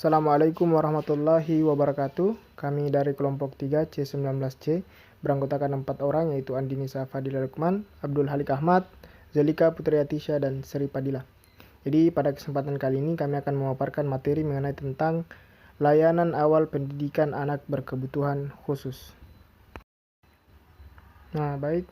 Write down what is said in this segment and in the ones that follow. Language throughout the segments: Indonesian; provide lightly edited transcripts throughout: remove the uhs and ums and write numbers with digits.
Assalamualaikum warahmatullahi wabarakatuh. Kami dari kelompok 3 C19C beranggotakan 4 orang, yaitu Andinisa Fadila Lukman, Abdul Halik Ahmad, Zelika Putriatisha, dan Sri Padila. Jadi pada kesempatan kali ini kami akan memaparkan materi mengenai tentang layanan awal pendidikan anak berkebutuhan khusus. Nah, baik.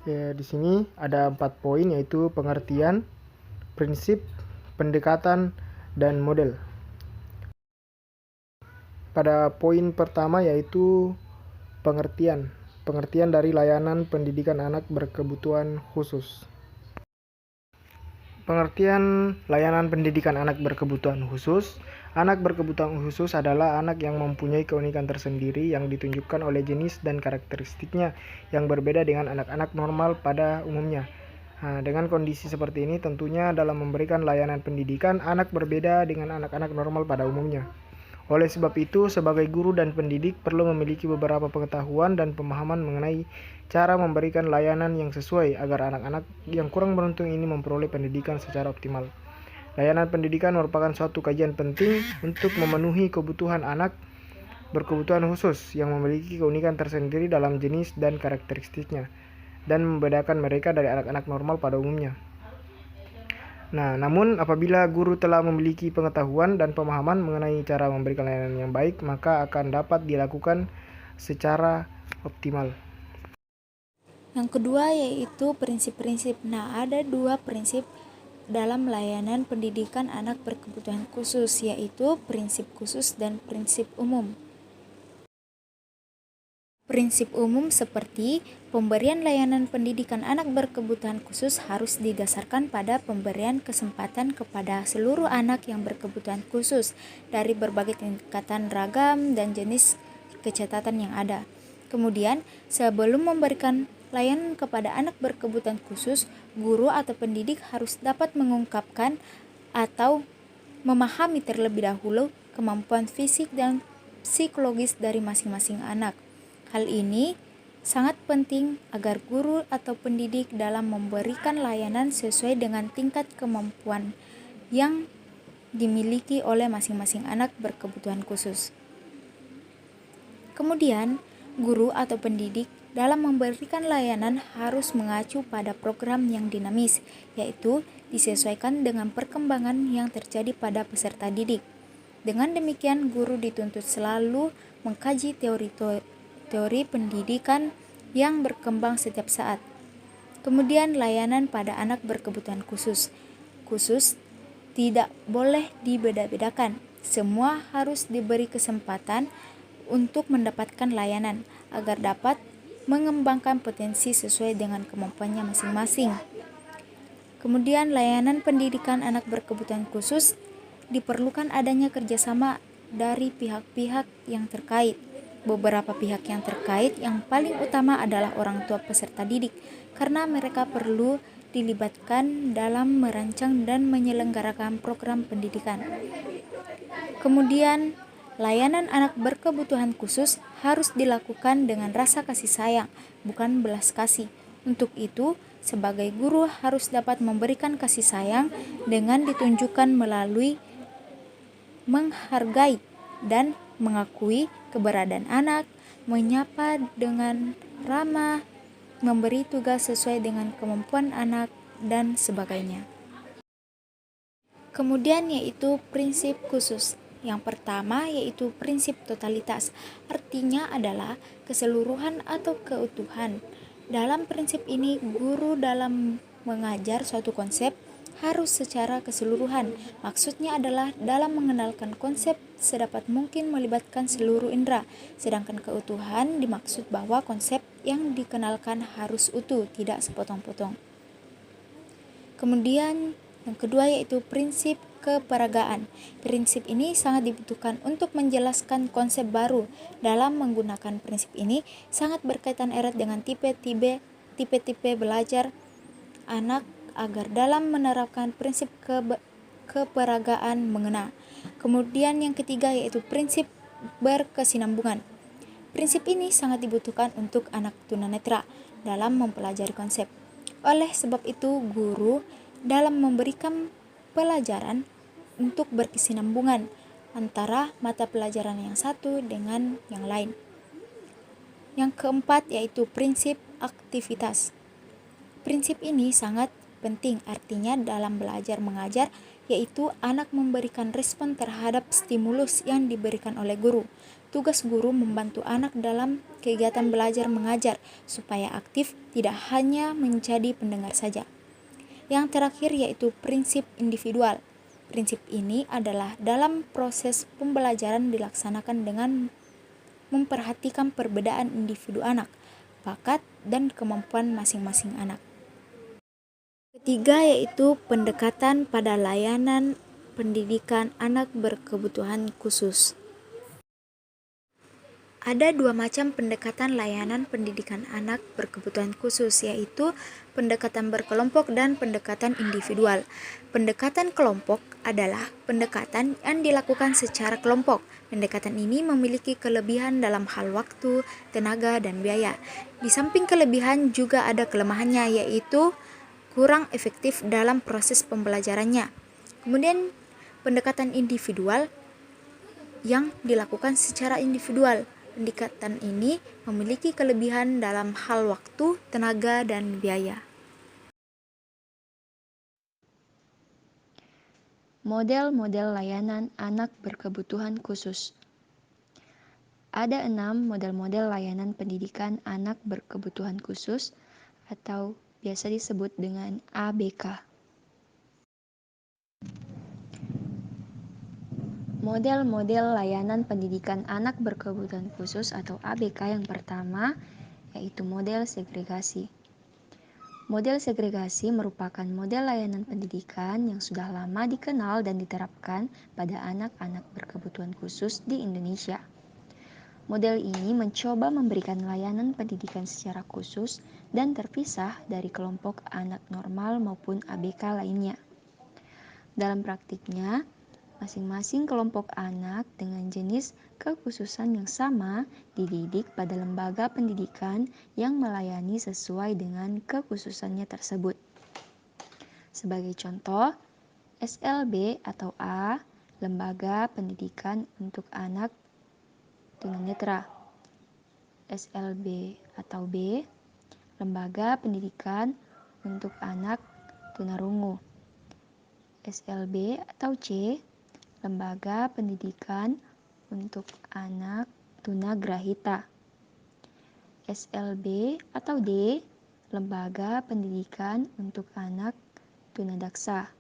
Di sini ada 4 poin, yaitu pengertian, prinsip, pendekatan, dan model. Pada poin pertama yaitu pengertian dari layanan pendidikan anak berkebutuhan khusus. Pengertian layanan pendidikan anak berkebutuhan khusus. Anak berkebutuhan khusus adalah anak yang mempunyai keunikan tersendiri yang ditunjukkan oleh jenis dan karakteristiknya yang berbeda dengan anak-anak normal pada umumnya. Dengan kondisi seperti ini tentunya dalam memberikan layanan pendidikan anak berbeda dengan anak-anak normal pada umumnya. Oleh sebab itu, sebagai guru dan pendidik perlu memiliki beberapa pengetahuan dan pemahaman mengenai cara memberikan layanan yang sesuai agar anak-anak yang kurang beruntung ini memperoleh pendidikan secara optimal. Layanan pendidikan merupakan suatu kajian penting untuk memenuhi kebutuhan anak berkebutuhan khusus yang memiliki keunikan tersendiri dalam jenis dan karakteristiknya dan membedakan mereka dari anak-anak normal pada umumnya. Namun apabila guru telah memiliki pengetahuan dan pemahaman mengenai cara memberikan layanan yang baik, maka akan dapat dilakukan secara optimal. Yang kedua yaitu prinsip-prinsip. Ada 2 prinsip dalam layanan pendidikan anak berkebutuhan khusus, yaitu prinsip khusus dan prinsip umum. Prinsip umum seperti pemberian layanan pendidikan anak berkebutuhan khusus harus didasarkan pada pemberian kesempatan kepada seluruh anak yang berkebutuhan khusus dari berbagai tingkatan ragam dan jenis kecacatan yang ada. Kemudian, sebelum memberikan layanan kepada anak berkebutuhan khusus, guru atau pendidik harus dapat mengungkapkan atau memahami terlebih dahulu kemampuan fisik dan psikologis dari masing-masing anak. Hal ini sangat penting agar guru atau pendidik dalam memberikan layanan sesuai dengan tingkat kemampuan yang dimiliki oleh masing-masing anak berkebutuhan khusus. Kemudian, guru atau pendidik dalam memberikan layanan harus mengacu pada program yang dinamis, yaitu disesuaikan dengan perkembangan yang terjadi pada peserta didik. Dengan demikian, guru dituntut selalu mengkaji teori pendidikan yang berkembang setiap saat. Kemudian layanan pada anak berkebutuhan khusus tidak boleh dibeda-bedakan. Semua harus diberi kesempatan untuk mendapatkan layanan agar dapat mengembangkan potensi sesuai dengan kemampuannya masing-masing. Kemudian layanan pendidikan anak berkebutuhan khusus diperlukan adanya kerjasama dari pihak-pihak yang terkait. Beberapa pihak yang terkait yang paling utama adalah orang tua peserta didik, karena mereka perlu dilibatkan dalam merancang dan menyelenggarakan program pendidikan. Kemudian, layanan anak berkebutuhan khusus harus dilakukan dengan rasa kasih sayang, bukan belas kasih. Untuk itu, sebagai guru harus dapat memberikan kasih sayang dengan ditunjukkan melalui menghargai dan mengakui keberadaan anak, menyapa dengan ramah, memberi tugas sesuai dengan kemampuan anak, dan sebagainya. Kemudian yaitu prinsip khusus. Yang pertama yaitu prinsip totalitas, artinya adalah keseluruhan atau keutuhan. Dalam prinsip ini, guru dalam mengajar suatu konsep harus secara keseluruhan. Maksudnya adalah dalam mengenalkan konsep sedapat mungkin melibatkan seluruh indera, sedangkan keutuhan dimaksud bahwa konsep yang dikenalkan harus utuh, tidak sepotong-potong. Kemudian yang kedua yaitu prinsip keperagaan. Prinsip ini sangat dibutuhkan untuk menjelaskan konsep baru. Dalam menggunakan prinsip ini sangat berkaitan erat dengan tipe-tipe belajar anak agar dalam menerapkan prinsip keperagaan mengena. Kemudian yang ketiga yaitu prinsip berkesinambungan. Prinsip ini sangat dibutuhkan untuk anak tunanetra dalam mempelajari konsep. Oleh sebab itu, guru dalam memberikan pelajaran untuk berkesinambungan antara mata pelajaran yang satu dengan yang lain. Yang keempat yaitu prinsip aktivitas. Prinsip ini sangat penting, artinya dalam belajar mengajar yaitu anak memberikan respon terhadap stimulus yang diberikan oleh guru. Tugas guru membantu anak dalam kegiatan belajar mengajar supaya aktif, tidak hanya menjadi pendengar saja. Yang terakhir yaitu prinsip individual. Prinsip ini adalah dalam proses pembelajaran dilaksanakan dengan memperhatikan perbedaan individu anak, bakat, dan kemampuan masing-masing anak. Ketiga yaitu pendekatan pada layanan pendidikan anak berkebutuhan khusus. Ada dua macam pendekatan layanan pendidikan anak berkebutuhan khusus, yaitu pendekatan berkelompok dan pendekatan individual. Pendekatan kelompok adalah pendekatan yang dilakukan secara kelompok. Pendekatan ini memiliki kelebihan dalam hal waktu, tenaga, dan biaya. Di samping kelebihan juga ada kelemahannya, yaitu kurang efektif dalam proses pembelajarannya. Kemudian pendekatan individual yang dilakukan secara individual. Pendekatan ini memiliki kelebihan dalam hal waktu, tenaga, dan biaya. Model-model layanan anak berkebutuhan khusus. Ada 6 model-model layanan pendidikan anak berkebutuhan khusus atau biasa disebut dengan ABK. Model-model layanan pendidikan anak berkebutuhan khusus atau ABK yang pertama yaitu model segregasi. Model segregasi merupakan model layanan pendidikan yang sudah lama dikenal dan diterapkan pada anak-anak berkebutuhan khusus di Indonesia. Model ini mencoba memberikan layanan pendidikan secara khusus dan terpisah dari kelompok anak normal maupun ABK lainnya. Dalam praktiknya, masing-masing kelompok anak dengan jenis kekhususan yang sama dididik pada lembaga pendidikan yang melayani sesuai dengan kekhususannya tersebut. Sebagai contoh, SLB atau A, Lembaga Pendidikan untuk Anak Tunanetra. SLB atau B, Lembaga Pendidikan untuk Anak Tunarungu. SLB atau C, Lembaga Pendidikan untuk Anak Tunagrahita. SLB atau D, Lembaga Pendidikan untuk Anak Tunadaksa.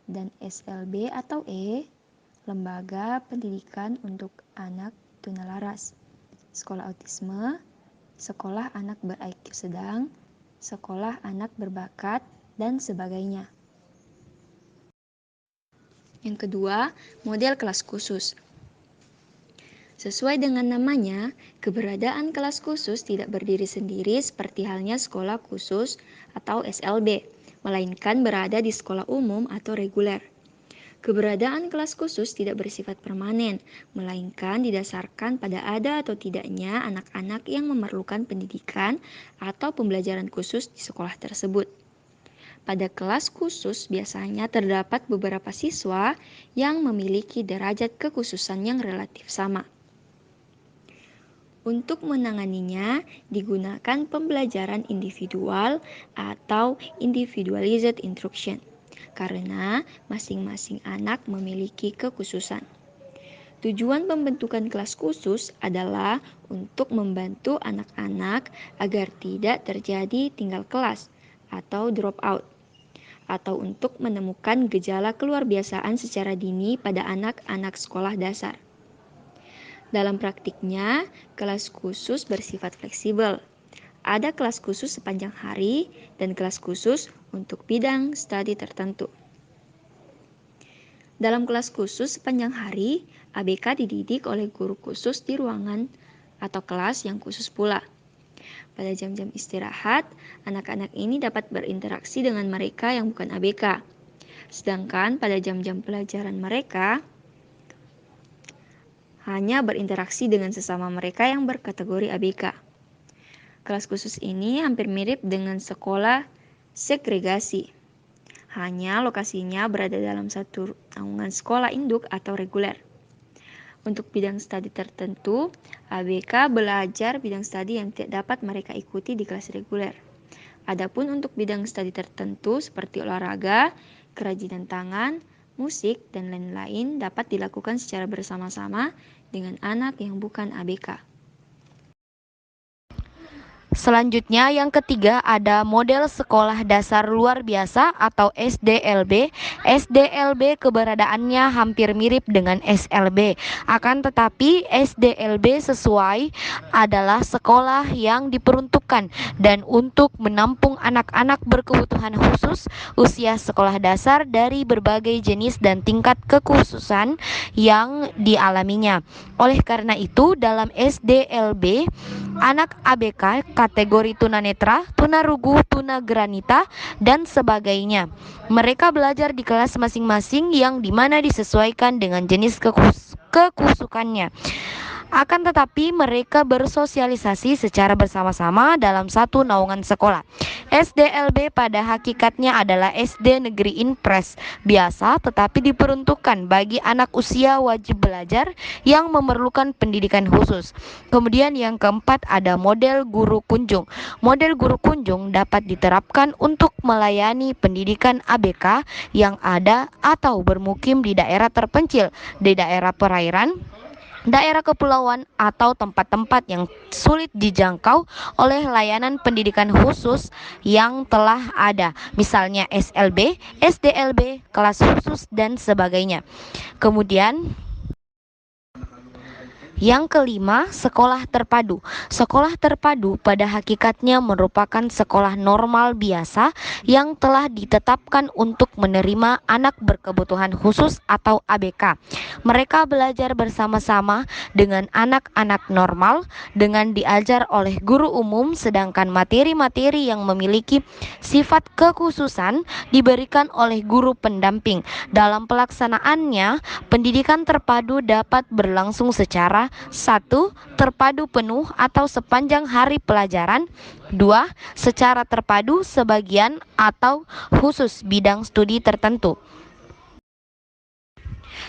Dan SLB atau E, Lembaga Pendidikan untuk Anak Tunalaras. Sekolah autisme, sekolah anak ber-IQ sedang, sekolah anak berbakat, dan sebagainya. Yang kedua, model kelas khusus. Sesuai dengan namanya, keberadaan kelas khusus tidak berdiri sendiri seperti halnya sekolah khusus atau SLB, melainkan berada di sekolah umum atau reguler. Keberadaan kelas khusus tidak bersifat permanen, melainkan didasarkan pada ada atau tidaknya anak-anak yang memerlukan pendidikan atau pembelajaran khusus di sekolah tersebut. Pada kelas khusus biasanya terdapat beberapa siswa yang memiliki derajat kekhususan yang relatif sama. Untuk menanganinya digunakan pembelajaran individual atau individualized instruction, karena masing-masing anak memiliki kekhususan. Tujuan pembentukan kelas khusus adalah untuk membantu anak-anak agar tidak terjadi tinggal kelas atau drop out, atau untuk menemukan gejala keluarbiasaan secara dini pada anak-anak sekolah dasar. Dalam praktiknya, kelas khusus bersifat fleksibel. Ada kelas khusus sepanjang hari dan kelas khusus untuk bidang studi tertentu. Dalam kelas khusus sepanjang hari, ABK dididik oleh guru khusus di ruangan atau kelas yang khusus pula. Pada jam-jam istirahat, anak-anak ini dapat berinteraksi dengan mereka yang bukan ABK. Sedangkan pada jam-jam pelajaran mereka hanya berinteraksi dengan sesama mereka yang berkategori ABK. Kelas khusus ini hampir mirip dengan sekolah segregasi. Hanya lokasinya berada dalam satu naungan sekolah induk atau reguler. Untuk bidang studi tertentu, ABK belajar bidang studi yang tidak dapat mereka ikuti di kelas reguler. Adapun untuk bidang studi tertentu seperti olahraga, kerajinan tangan, musik, dan lain-lain dapat dilakukan secara bersama-sama dengan anak yang bukan ABK. Selanjutnya yang ketiga ada model sekolah dasar luar biasa atau SDLB. SDLB keberadaannya hampir mirip dengan SLB. Akan tetapi SDLB sesuai adalah sekolah yang diperuntukkan dan untuk menampung anak-anak berkebutuhan khusus usia sekolah dasar dari berbagai jenis dan tingkat kekhususan yang dialaminya. Oleh karena itu dalam SDLB anak ABK kategori tunanetra, tunarungu, tunagranita, dan sebagainya. Mereka belajar di kelas masing-masing yang dimana disesuaikan dengan jenis kekusukannya. Akan tetapi mereka bersosialisasi secara bersama-sama dalam satu naungan sekolah. SDLB pada hakikatnya adalah SD negeri impres biasa tetapi diperuntukkan bagi anak usia wajib belajar yang memerlukan pendidikan khusus. Kemudian yang keempat ada model guru kunjung. Model guru kunjung dapat diterapkan untuk melayani pendidikan ABK yang ada atau bermukim di daerah terpencil, di daerah perairan, daerah kepulauan atau tempat-tempat yang sulit dijangkau oleh layanan pendidikan khusus yang telah ada, misalnya SLB, SDLB, kelas khusus dan sebagainya. Kemudian yang kelima, sekolah terpadu. Sekolah terpadu pada hakikatnya merupakan sekolah normal biasa yang telah ditetapkan untuk menerima anak berkebutuhan khusus atau ABK. Mereka belajar bersama-sama dengan anak-anak normal dengan diajar oleh guru umum, sedangkan materi-materi yang memiliki sifat kekhususan diberikan oleh guru pendamping. Dalam pelaksanaannya, pendidikan terpadu dapat berlangsung secara 1. Terpadu penuh atau sepanjang hari pelajaran. 2. Secara terpadu sebagian atau khusus bidang studi tertentu.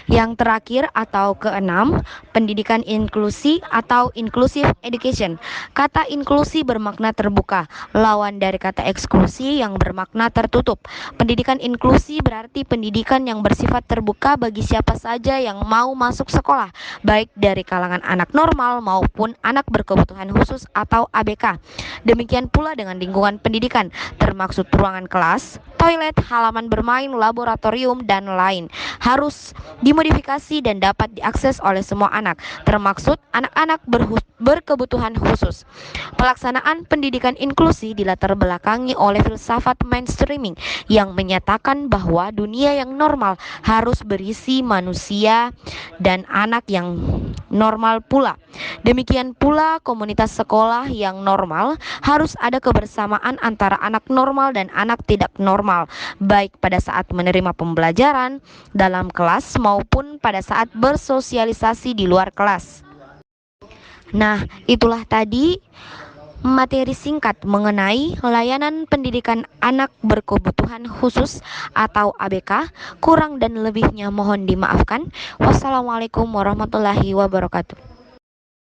Yang terakhir atau keenam, pendidikan inklusi atau inclusive education. Kata inklusi bermakna terbuka, lawan dari kata eksklusi yang bermakna tertutup. Pendidikan inklusi berarti pendidikan yang bersifat terbuka bagi siapa saja yang mau masuk sekolah, baik dari kalangan anak normal maupun anak berkebutuhan khusus atau ABK. Demikian pula dengan lingkungan pendidikan, termaksud ruangan kelas, toilet, halaman bermain, laboratorium, dan lain. Harus dimodifikasi dan dapat diakses oleh semua anak, termaksud anak-anak berkebutuhan khusus. Pelaksanaan pendidikan inklusi dilatar belakangi oleh filsafat mainstreaming yang menyatakan bahwa dunia yang normal harus berisi manusia dan anak yang normal pula. Demikian pula komunitas sekolah yang normal harus ada kebersamaan antara anak normal dan anak tidak normal, baik pada saat menerima pembelajaran dalam kelas maupun pada saat bersosialisasi di luar kelas. Nah, itulah tadi materi singkat mengenai layanan pendidikan anak berkebutuhan khusus atau ABK. Kurang dan lebihnya mohon dimaafkan. Wassalamualaikum warahmatullahi wabarakatuh.